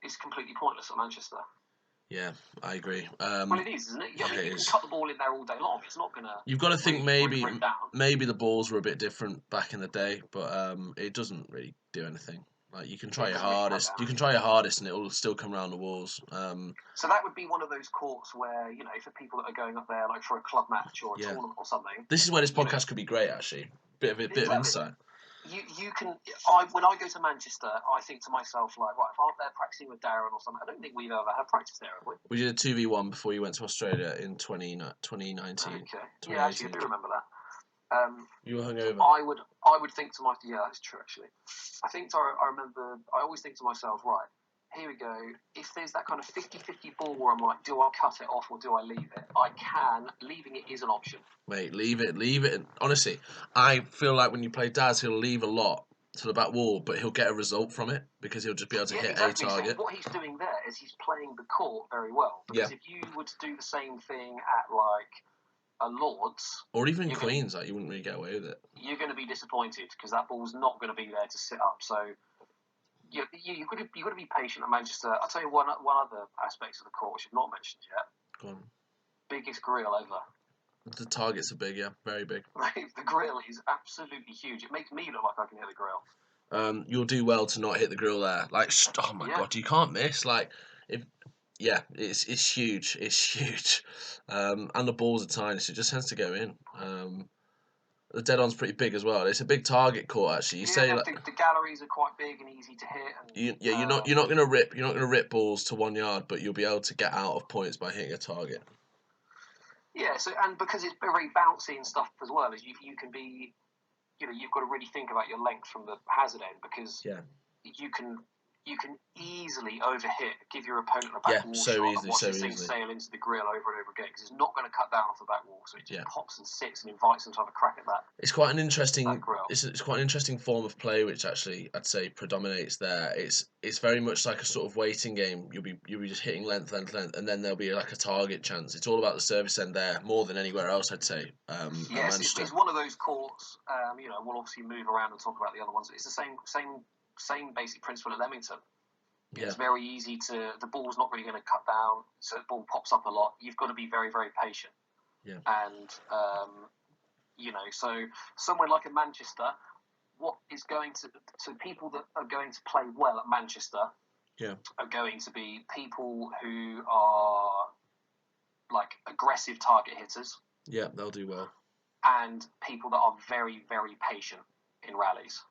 is completely pointless at Manchester. Yeah, I agree. Well, it is, isn't it? You can cut the ball in there all day long. It's not going to... You've got to think maybe the balls were a bit different back in the day, but it doesn't really do anything. Like, you can try your hardest. You can try your hardest, and it will still come around the walls. So that would be one of those courts where, for people that are going up there, for a club match or a tournament or something. This is where this podcast could be great, actually. Bit of insight. You can. When I go to Manchester, I think to myself, right, if I'm there practicing with Darren or something, I don't think we've ever had practice there, have we? We did a 2v1 before you went to Australia in 2019. Okay. Yeah, actually, I do remember that. You were hungover. I would think to myself, yeah, that's true, actually. I remember, I always think to myself, right, here we go. If there's that kind of 50-50 ball where I'm like, do I cut it off or do I leave it? I can. Leaving it is an option. Mate, leave it. Honestly, I feel like when you play Daz, he'll leave a lot to the back wall, but he'll get a result from it because he'll just be able to hit a target. So what he's doing there is he's playing the court very well. Because if you were to do the same thing at a Lord's or even Queens, you wouldn't really get away with it. You're going to be disappointed because that ball's not going to be there to sit up. So you've got to be patient at Manchester. I'll tell you one other aspect of the court which I've not mentioned yet. Go on. Biggest grill ever. The targets are big, yeah, very big. The grill is absolutely huge. It makes me look like I can hit the grill. You'll do well to not hit the grill there. Oh my god, you can't miss. It's huge. It's huge. And the balls are tiny, so it just tends to go in. The dead-on's pretty big as well. It's a big target court, actually. The galleries are quite big and easy to hit. You're not going to rip balls to 1 yard, but you'll be able to get out of points by hitting a target. Yeah, and because it's very bouncy and stuff as well, as you can be, you've got to really think about your length from the hazard end because you can easily overhit, give your opponent a back wall shot and watch this thing sail into the grill over and over again because it's not going to cut down off the back wall, so it just pops and sits and invites them to have a crack at that. It's quite an interesting. It's quite an interesting form of play, which actually I'd say predominates there. It's very much like a sort of waiting game. You'll be just hitting length, and then there'll be a target chance. It's all about the service end there more than anywhere else, I'd say. Yes, it's one of those courts. We'll obviously move around and talk about the other ones. It's the same basic principle at Leamington. Yeah. It's very easy the ball's not really going to cut down, so the ball pops up a lot. You've got to be very, very patient. Yeah. And, so somewhere like in Manchester, what is going to people that are going to play well at Manchester are going to be people who are aggressive target hitters. Yeah, they'll do well. And people that are very, very patient in rallies.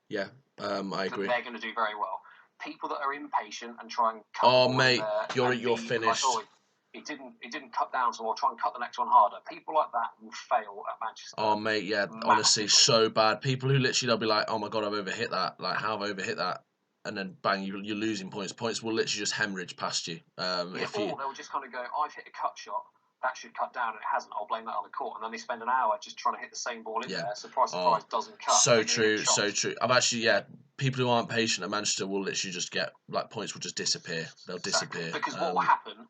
Yeah, I agree. They're going to do very well. People that are impatient and try and cut. Oh, mate, you're finished. It didn't cut down, so I'll try and cut the next one harder. People like that will fail at Manchester. Oh, mate, yeah, massively. Honestly, so bad. People who literally, they'll be like, oh my god, I've overhit that. Like, how have I overhit that? And then bang, you're losing points. Points will literally just hemorrhage past you. Or they'll just kind of go, I've hit a cut shot. That should cut down, and it hasn't. I'll blame that on the court. And then they spend an hour just trying to hit the same ball in there. Surprise, doesn't cut. So true. I've actually, people who aren't patient at Manchester will literally just get, points will just disappear. They'll disappear. Because what will happen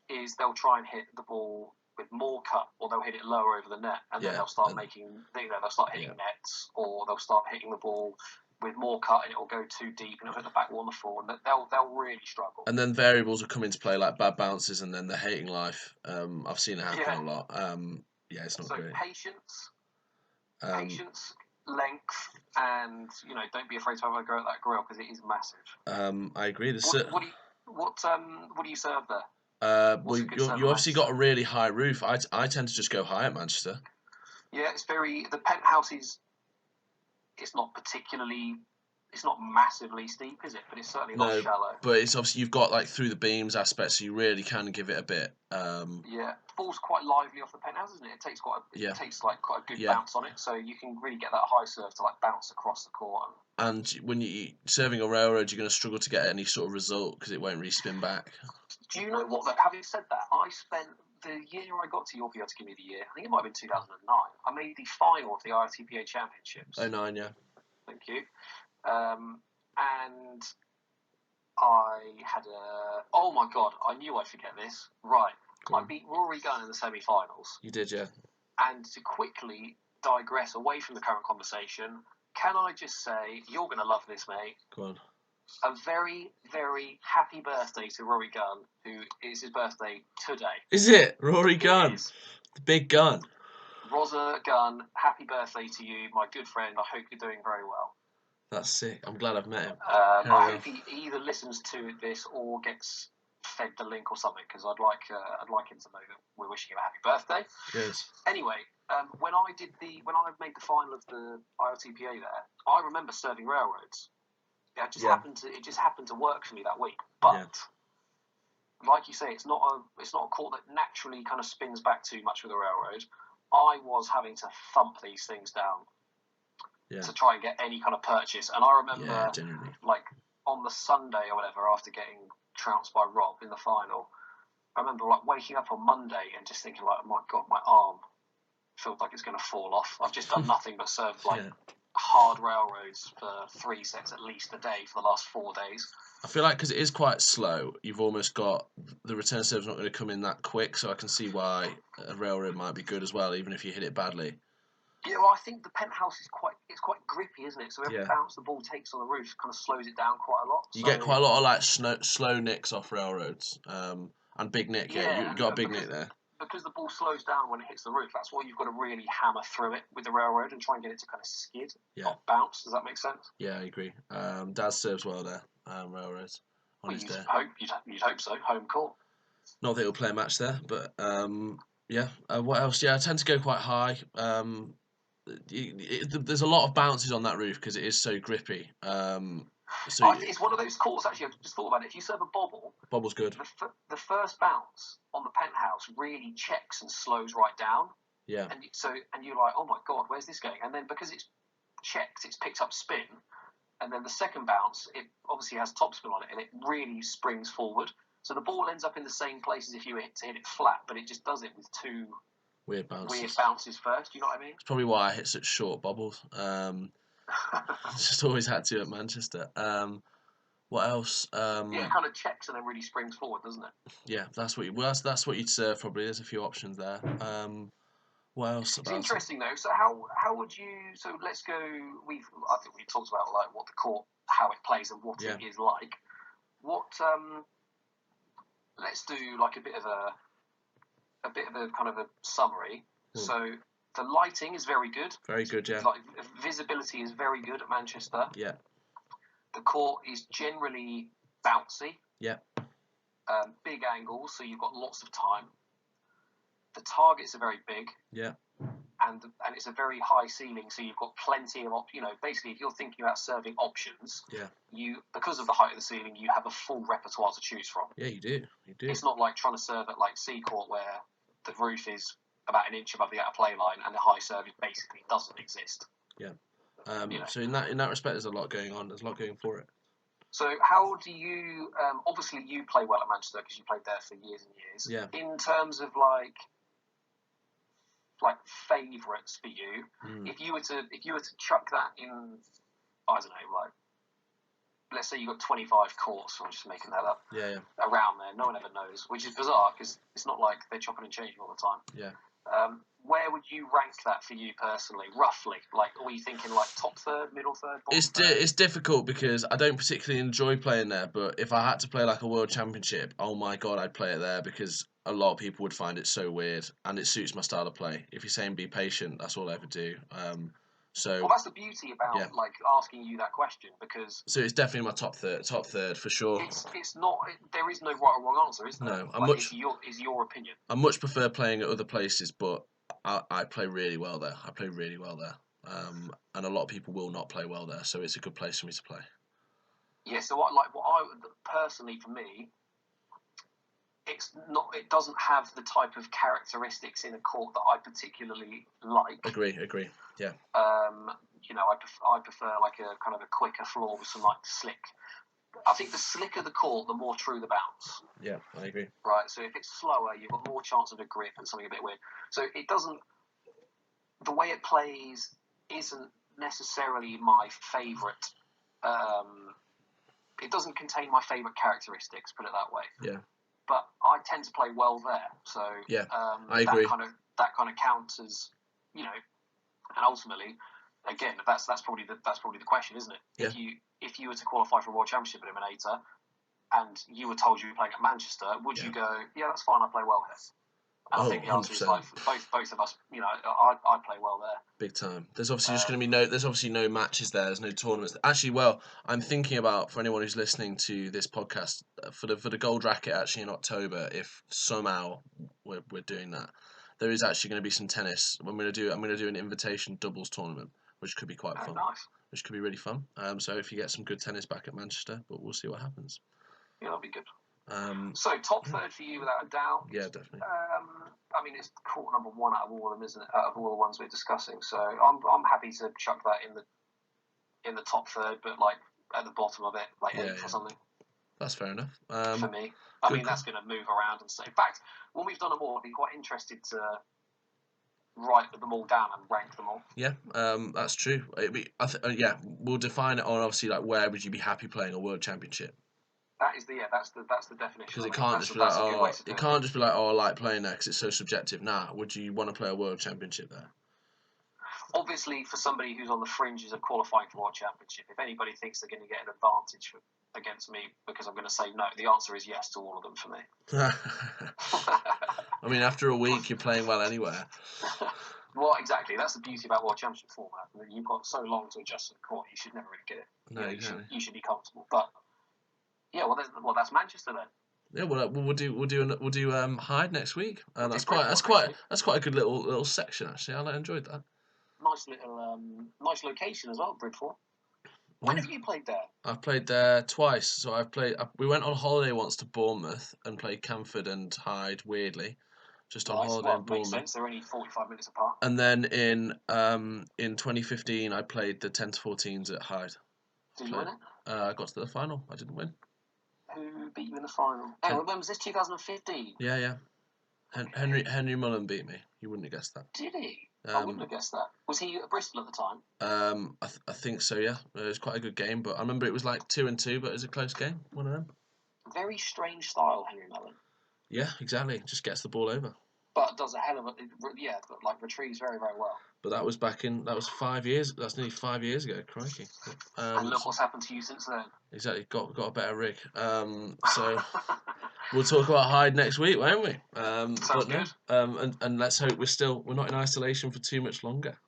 is they'll try and hit the ball with more cut, or they'll hit it lower over the net, and then they'll start they'll start hitting nets, or they'll start hitting the ball with more cut, and it will go too deep, and it'll hit the back wall on the floor, and they'll really struggle. And then variables will come into play, like bad bounces, and then they're hating life. I've seen it happen a lot. It's not great. Patience, length, and don't be afraid to have a go at that grill because it is massive. I agree. What do you serve there? You obviously got a really high roof. I tend to just go high at Manchester. Yeah, the penthouse is. It's not particularly it's not massively steep, is it? But it's certainly not shallow. But it's obviously you've got like through the beams aspect, so you really can give it a bit. Yeah, ball's quite lively off the penthouse, isn't it? It takes quite a good bounce on it, so you can really get that high serve to like bounce across the court. And when you're serving a railroad, you're going to struggle to get any sort of result because it won't really spin back. Do you know what, though? Having said that, I spent the year I got to, you'll be able to give me the year, I think it might have been 2009, I made the final of the IRTPA Championships. 09, yeah. Thank you. And I had oh my God, I knew I'd forget this. Right. I beat Rory Gunn in the semi-finals. You did, yeah. And to quickly digress away from the current conversation, can I just say, you're going to love this, mate. Go on. A very, very happy birthday to Rory Gunn, who is his birthday today. Is it? Rory Gunn? The big gun. Rosa Gunn, happy birthday to you, my good friend. I hope you're doing very well. That's sick. I'm glad I've met him. I hope he either listens to this or gets fed the link or something, because I'd like him to know that we're wishing him a happy birthday. Yes. Anyway, when I made the final of the ILTPA there, I remember serving railroads. It just happened to work for me that week. But like you say, it's not a court that naturally kind of spins back too much with a railroad. I was having to thump these things down to try and get any kind of purchase. And I remember, like on the Sunday or whatever, after getting trounced by Rob in the final, I remember like waking up on Monday and just thinking like, oh my God, my arm feels like it's going to fall off. I've just done nothing but serve like hard railroads for 3 sets at least a day for the last 4 days. I feel like because it is quite slow, you've almost got the return serve's not going to come in that quick, so I can see why a railroad might be good as well, even if you hit it badly. Yeah, well, I think the penthouse is quite grippy, isn't it? So every bounce the ball takes on the roof kind of slows it down quite a lot. You get quite a lot of like slow nicks off railroads, and big nick. Yeah, you got a big nick there. Because the ball slows down when it hits the roof, that's why you've got to really hammer through it with the railroad and try and get it to kind of skid, not bounce. Does that make sense? Yeah, I agree. Daz serves well there, railroads. You'd hope so. Home court. Not that he'll play a match there, but what else? Yeah, I tend to go quite high. There's a lot of bounces on that roof because it is so grippy. It's one of those courts, actually, I just thought about it. If you serve a bobble... Bobble's good. The first bounce on the penthouse really checks and slows right down. Yeah. And you're like, oh my God, where's this going? And then because it's checked, it's picked up spin. And then the second bounce, it obviously has topspin on it, and it really springs forward. So the ball ends up in the same place as if you were to hit it flat, but it just does it with two weird bounces first. You know what I mean? It's probably why I hit such short bobbles. Just always had to at Manchester. What else? It kind of checks and then really springs forward, doesn't it? Yeah, that's what you'd serve probably. There's a few options there. What else? It's interesting though. So how would you? So let's go. I think we talked about like what the court, how it plays, and what it is like. What? Let's do like a bit of a kind of a summary. So the lighting is very good. Very good, yeah. Like visibility is very good at Manchester. Yeah. The court is generally bouncy. Yeah. Big angles, so you've got lots of time. The targets are very big. Yeah. And it's a very high ceiling, so you've got plenty of basically if you're thinking about serving options, because of the height of the ceiling, you have a full repertoire to choose from. Yeah, you do. It's not like trying to serve at like C court where the roof is about an inch above the outer play line and the high serve basically doesn't exist. Yeah. So in that respect, there's a lot going on. There's a lot going for it. So how do you? Obviously, you play well at Manchester because you played there for years and years. Yeah. In terms of like favourites for you, if you were to chuck that in, I don't know, like let's say you got 25 courts. I'm just making that up. Yeah. Around there, no one ever knows, which is bizarre because it's not like they're chopping and changing all the time. Yeah. Where would you rank that for you personally, roughly? Like, are we thinking like top third, middle third? It's difficult because I don't particularly enjoy playing there. But if I had to play like a world championship, oh my God, I'd play it there because a lot of people would find it so weird and it suits my style of play. If you're saying be patient, that's all I ever do. Well, that's the beauty about like asking you that question because. So it's definitely my top third for sure. It's not. There is no right or wrong answer, is there? No, is your opinion. I much prefer playing at other places, but I play really well there. and a lot of people will not play well there, so it's a good place for me to play. Yeah, so personally, for me, it doesn't have the type of characteristics in a court that I particularly like. Agree, yeah. I prefer like a kind of a quicker floor with some like slick. I think the slicker the court, the more true the bounce. Yeah, I agree. Right, so if it's slower, you've got more chance of a grip and something a bit weird. So it doesn't. The way it plays isn't necessarily my favourite. It doesn't contain my favourite characteristics, put it that way. Yeah. But I tend to play well there, so yeah, I agree. That kind of counts as, and ultimately, again, that's probably the question, isn't it? Yeah. If you were to qualify for a World Championship Eliminator, and you were told you were playing at Manchester, would you go, yeah, that's fine, I play well here? And I think the answer 100%. Is like both of us. I play well there. Big time. There's obviously just going to be there's obviously no matches there. There's no tournaments. Actually, well, I'm thinking about, for anyone who's listening to this podcast, for the gold racket actually in October, if somehow we're doing that, there is actually going to be some tennis. I'm going to do an invitation doubles tournament, which could be quite fun. Nice. Which could be really fun. So if you get some good tennis back at Manchester, but we'll see what happens. Yeah, that'll be good. So top third for you without a doubt. Yeah, definitely. I mean, it's court number one out of all of them, isn't it? Out of all the ones we're discussing. So I'm happy to chuck that in the top third, but like at the bottom of it, like eighth or something. That's fair enough. For me, I mean that's going to move around and say. In fact, when we've done them all, I'd be quite interested to write them all down and rank them all. Yeah, that's true. We'll define it on obviously like where would you be happy playing a World Championship. That's the definition. Because it can't just be like I like playing there because it's so subjective. Nah, would you want to play a World Championship there? Obviously, for somebody who's on the fringes of qualifying for World Championship, if anybody thinks they're going to get an advantage against me because I'm going to say no, the answer is yes to all of them for me. I mean, after a week, you're playing well anywhere. Well, exactly. That's the beauty about World Championship format. You've got so long to adjust to the court. You should never really get it. No, exactly. You should be comfortable, but. Yeah, well, that's Manchester then. Yeah, we'll do Hyde next week, and that's quite a good little section actually. I enjoyed that. Nice location as well, Bridford. When have you played there? I've played there twice. So we went on holiday once to Bournemouth and played Camford and Hyde. Weirdly, just on holiday in Bournemouth. Makes sense. They're only 45 minutes apart. And then in 2015, I played the 10 to 14s at Hyde. Did you win it? I got to the final. I didn't win. Who beat you in the final? When was this? 2015? Yeah. Henry Mullen beat me. You wouldn't have guessed that. Did he? I wouldn't have guessed that. Was he at Bristol at the time? I think so, yeah. It was quite a good game, but I remember it was like 2-2, but it was a close game. One of them. Very strange style, Henry Mullen. Yeah, exactly. Just gets the ball over. But does a hell of retrieves very, very well. But that was 5 years. That's nearly 5 years ago. Crikey. And look what's happened to you since then. Exactly. Got a better rig. So we'll talk about Hyde next week, won't we? Sounds good. And let's hope we're not in isolation for too much longer.